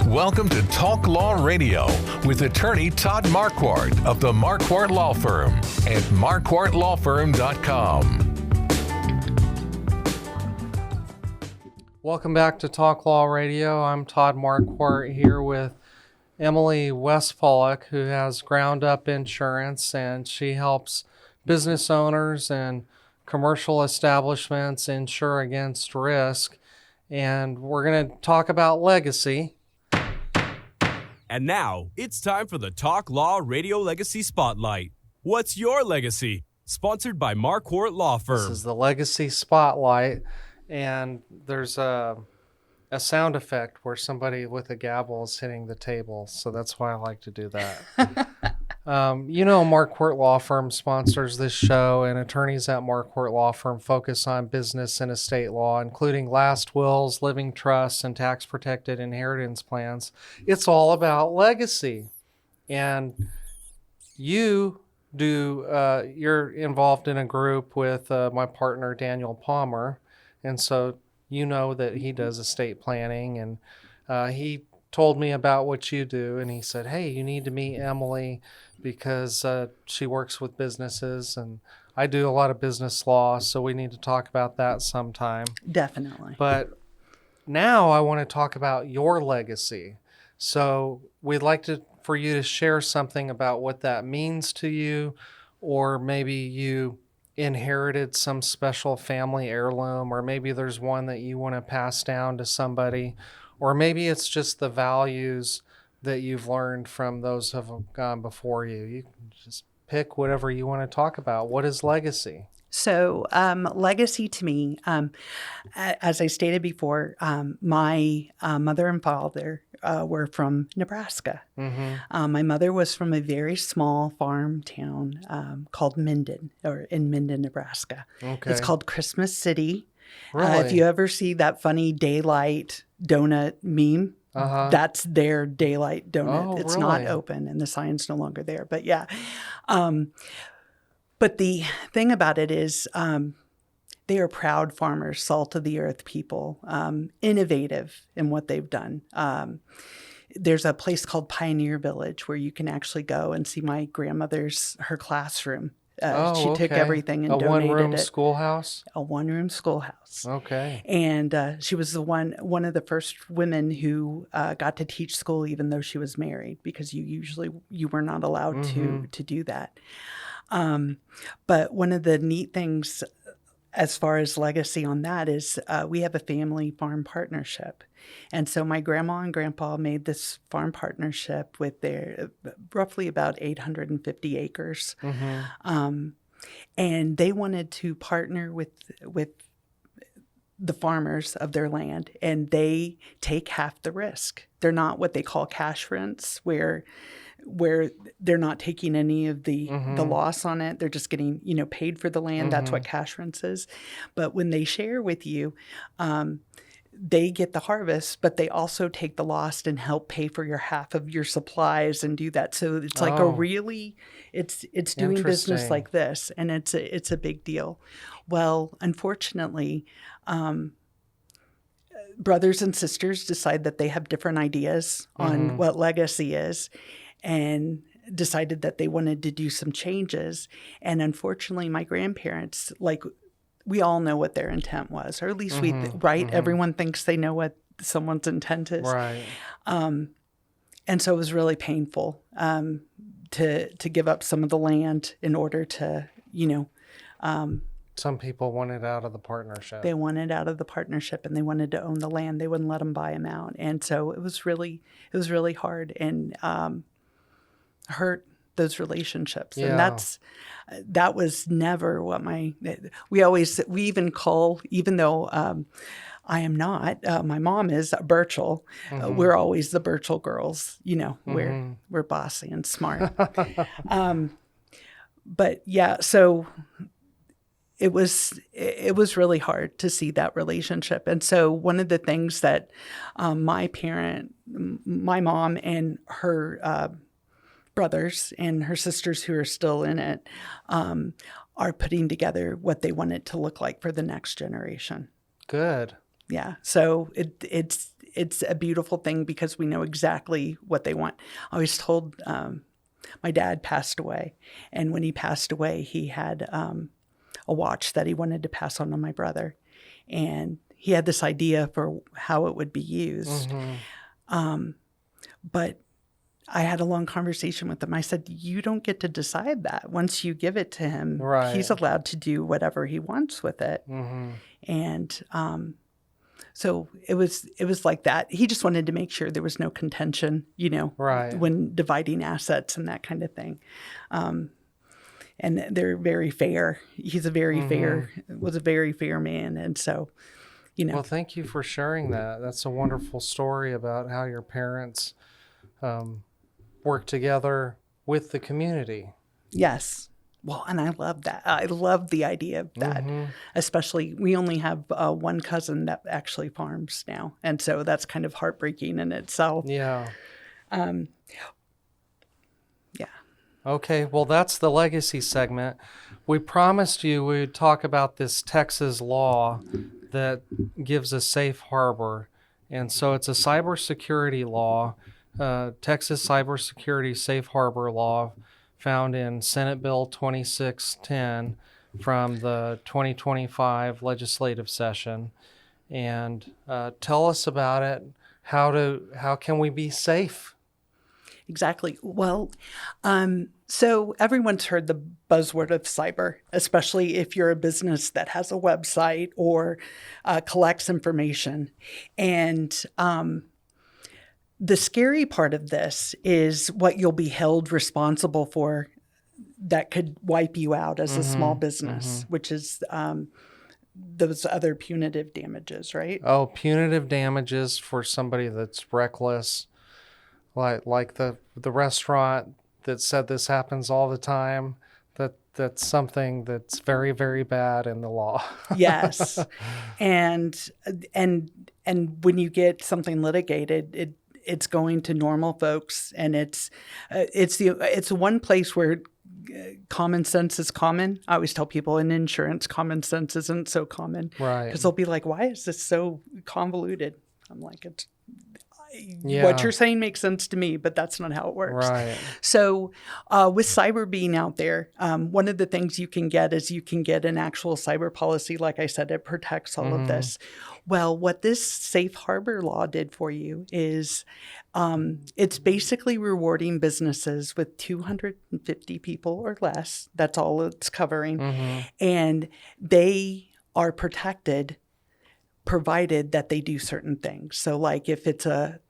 Welcome to Talk Law Radio with attorney Todd Marquardt of the Marquardt Law Firm at marquardtlawfirm.com. Welcome back to Talk Law Radio. I'm Todd Marquardt here with Emily Westfallick, who has Ground Up Insurance, and she helps business owners and commercial establishments insure against risk. And we're going to talk about legacy. And now, it's time for the Talk Law Radio Legacy Spotlight. What's your legacy? Sponsored by Marquardt Law Firm. This is the Legacy Spotlight, and there's a sound effect where somebody with a gavel is hitting the table, so that's why I like to do that. Marquardt Law Firm sponsors this show, and attorneys at Marquardt Law Firm focus on business and estate law, including last wills, living trusts, and tax-protected inheritance plans. It's all about legacy. And you're involved in a group with my partner, Daniel Palmer, and so you know that he does estate planning, and he told me about what you do, and he said, hey, you need to meet Emily because she works with businesses, and I do a lot of business law, so we need to talk about that sometime. Definitely. But now I want to talk about your legacy. So we'd like for you to share something about what that means to you, or maybe you inherited some special family heirloom, or maybe there's one that you want to pass down to somebody, or maybe it's just the values that you've learned from those who have gone before you. You can just pick whatever you want to talk about. What is legacy? So legacy to me, as I stated before, my mother and father were from Nebraska. Mm-hmm. My mother was from a very small farm town called Minden, or in Minden, Nebraska. Okay. It's called Christmas City. Really? If you ever see that funny daylight donut meme, that's their daylight donut. It's really? not open, and the sign's no longer there. But yeah. But the thing about it is they are proud farmers, salt of the earth people, innovative in what they've done. There's a place called Pioneer Village where you can actually go and see my grandmother's, her classroom. She took everything and donated it. A one-room schoolhouse? A one-room schoolhouse. Okay. And she was one of the first women who got to teach school even though she was married, because you were not allowed to do that. But one of the neat things as far as legacy on that is we have a family farm partnership. And so my grandma and grandpa made this farm partnership with their roughly about 850 acres. Mm-hmm. And they wanted to partner with the farmers of their land, and they take half the risk. They're not what they call cash rents, where they're not taking any of the loss on it. They're just getting, paid for the land. Mm-hmm. That's what cash rents is. But when they share with you, they get the harvest, but they also take the loss and help pay for your half of your supplies and do that. So it's like it's doing business like this, and it's a big deal. Well, unfortunately, brothers and sisters decide that they have different ideas on what legacy is, and decided that they wanted to do some changes. And unfortunately, my grandparents, we all know what their intent was, or at least everyone thinks they know what someone's intent is. Right. And so it was really painful to give up some of the land in order to, some people wanted out of the partnership. They wanted out of the partnership, and they wanted to own the land. They wouldn't let them buy them out. And so it was really hard, and hurt those relationships. Yeah. And that was never what we even call, even though I am not, my mom is Birchall. We're always the Birchall girls, we're bossy and smart. But yeah, so it was really hard to see that relationship. And so one of the things that my mom and her brothers and her sisters who are still in it are putting together what they want it to look like for the next generation. Good. Yeah. So it's a beautiful thing because we know exactly what they want. I always told my dad passed away, and when he passed away, he had a watch that he wanted to pass on to my brother, and he had this idea for how it would be used. But I had a long conversation with him. I said, "You don't get to decide that. Once you give it to him, Right. he's allowed to do whatever he wants with it." And so it was like that. He just wanted to make sure there was no contention, Right. when dividing assets and that kind of thing. And they're very fair. He's was a very fair man. And so, Well, thank you for sharing that. That's a wonderful story about how your parents work together with the community. yes. Well, and I love that. I love the idea of that, especially we only have one cousin that actually farms now. And so that's kind of heartbreaking in itself. Yeah. Yeah. Okay, well, that's the legacy segment. We promised you we'd talk about this Texas law that gives a safe harbor. And so it's a cybersecurity law, Texas Cybersecurity Safe Harbor Law, found in Senate Bill 2610 from the 2025 legislative session. And tell us about it. How can we be safe? Exactly. Well, so everyone's heard the buzzword of cyber, especially if you're a business that has a website or collects information. And the scary part of this is what you'll be held responsible for that could wipe you out as a small business, which is those other punitive damages, right? Oh, punitive damages for somebody that's reckless, like the restaurant that said this happens all the time. That's something that's very, very bad in the law. Yes, and when you get something litigated, it's going to normal folks, and it's one place where common sense is common. I always tell people in insurance, common sense isn't so common, Right. Because they'll be like, "Why is this so convoluted?" I'm like, Yeah. What you're saying makes sense to me, but that's not how it works. Right. So with cyber being out there, one of the things you can get is you can get an actual cyber policy. Like I said, it protects all of this. Well, what this safe harbor law did for you is it's basically rewarding businesses with 250 people or less. That's all it's covering. And they are protected provided that they do certain things. So like if it's a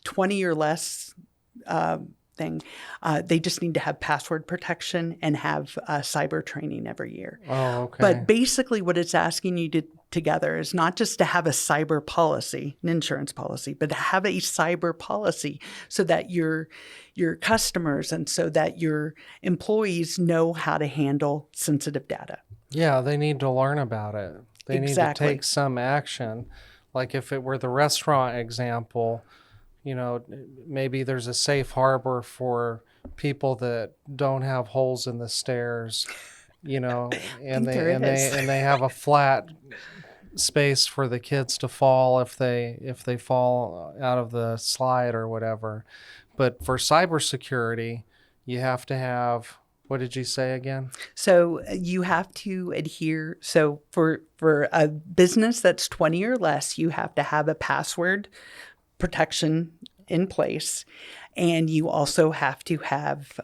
20 or less thing, they just need to have password protection and have cyber training every year. Oh, okay. But basically what it's asking you to together is not just to have a cyber policy, an insurance policy, but to have a cyber policy so that your customers and so that your employees know how to handle sensitive data. Yeah, they need to learn about it. They Exactly. need to take some action. Like if it were the restaurant example, maybe there's a safe harbor for people that don't have holes in the stairs, and they have a flat space for the kids to fall if they fall out of the slide or whatever. But for cybersecurity, you have to have, what did you say again? So you have to adhere. So for a business that's 20 or less, you have to have a password protection in place. And you also have to have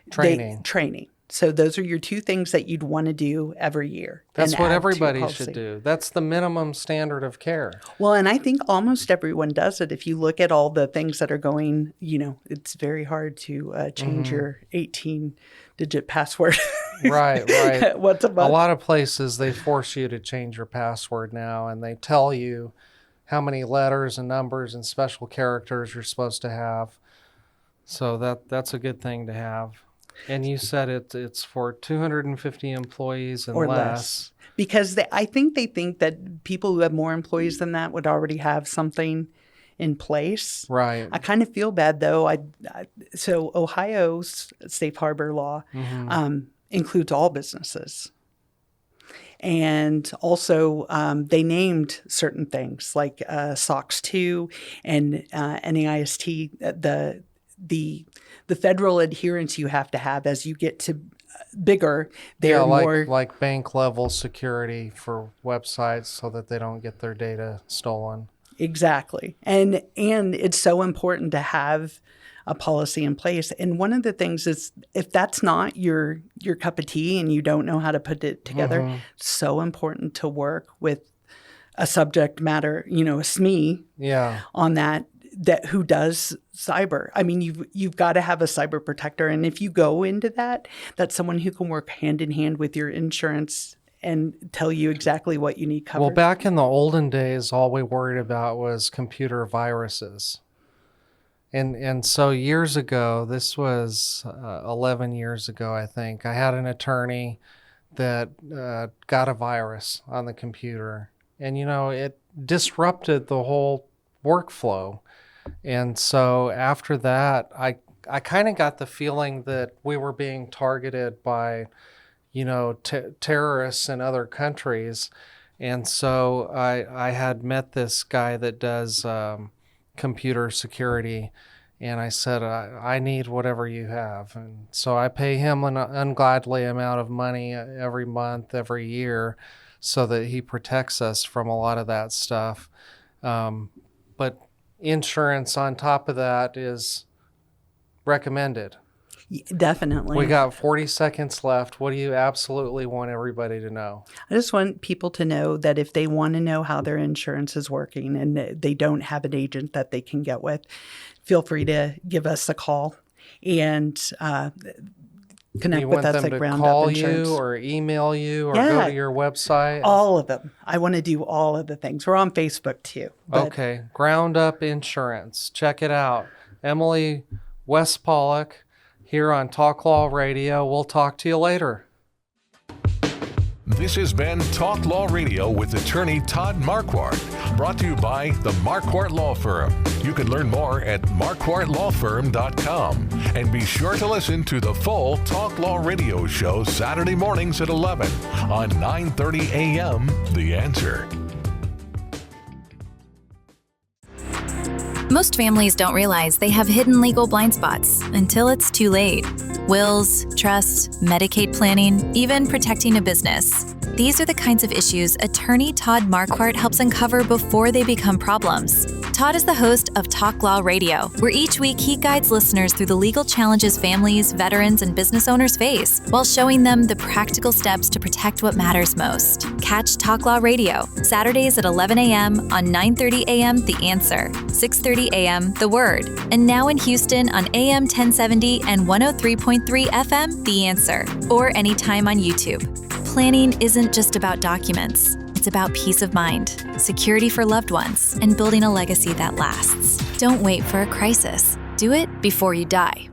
training. So those are your two things that you'd want to do every year. That's what everybody should do. That's the minimum standard of care. Well, and I think almost everyone does it. If you look at all the things that are going, it's very hard to change your 18-digit password. Right. Once a month. A lot of places, they force you to change your password now, and they tell you how many letters and numbers and special characters you're supposed to have. So that's a good thing to have. And you said it's for 250 employees and or less. Because I think they think that people who have more employees than that would already have something in place. Right. I kind of feel bad, though. So Ohio's safe harbor law includes all businesses. And also, they named certain things like SOX 2 and NAIST, the federal adherence you have to have as you get to bigger. They're more like bank level security for websites so that they don't get their data stolen. Exactly. And it's so important to have a policy in place. And one of the things is, if that's not your cup of tea and you don't know how to put it together, it's so important to work with a subject matter, a SME on that who does cyber. I mean, you've got to have a cyber protector. And if you go into that, that's someone who can work hand in hand with your insurance and tell you exactly what you need covered. Well, back in the olden days, all we worried about was computer viruses. And so years ago, this was 11 years ago, I think, I had an attorney that got a virus on the computer. And, it disrupted the whole workflow. And so after that, I kind of got the feeling that we were being targeted by, terrorists in other countries. And so I had met this guy that does computer security, and I said, I need whatever you have. And so I pay him an ungodly amount of money every month, every year, so that he protects us from a lot of that stuff. But insurance on top of that is recommended. Definitely. We got 40 seconds left. What do you absolutely want everybody to know? I just want people to know that if they want to know how their insurance is working and they don't have an agent that they can get with, feel free to give us a call and connect with us at Ground Up Insurance. Call you or email you or go to your website? All of them. I want to do all of the things. We're on Facebook too. Okay. Ground Up Insurance. Check it out. Emily West Pollock here on Talk Law Radio. We'll talk to you later. This has been Talk Law Radio with attorney Todd Marquardt, brought to you by the Marquardt Law Firm. You can learn more at marquardtlawfirm.com. And be sure to listen to the full Talk Law Radio show Saturday mornings at 11 on 9:30 a.m. The Answer. Most families don't realize they have hidden legal blind spots until it's too late. Wills, trusts, Medicaid planning, even protecting a business. These are the kinds of issues attorney Todd Marquardt helps uncover before they become problems. Todd is the host of Talk Law Radio, where each week he guides listeners through the legal challenges families, veterans, and business owners face, while showing them the practical steps to protect what matters most. Catch Talk Law Radio, Saturdays at 11 a.m. on 9:30 a.m. The Answer, 6:30 a.m. The Word, and now in Houston on AM 1070 and 103.3 FM The Answer, or anytime on YouTube. Planning isn't just about documents. It's about peace of mind, security for loved ones, and building a legacy that lasts. Don't wait for a crisis. Do it before you die.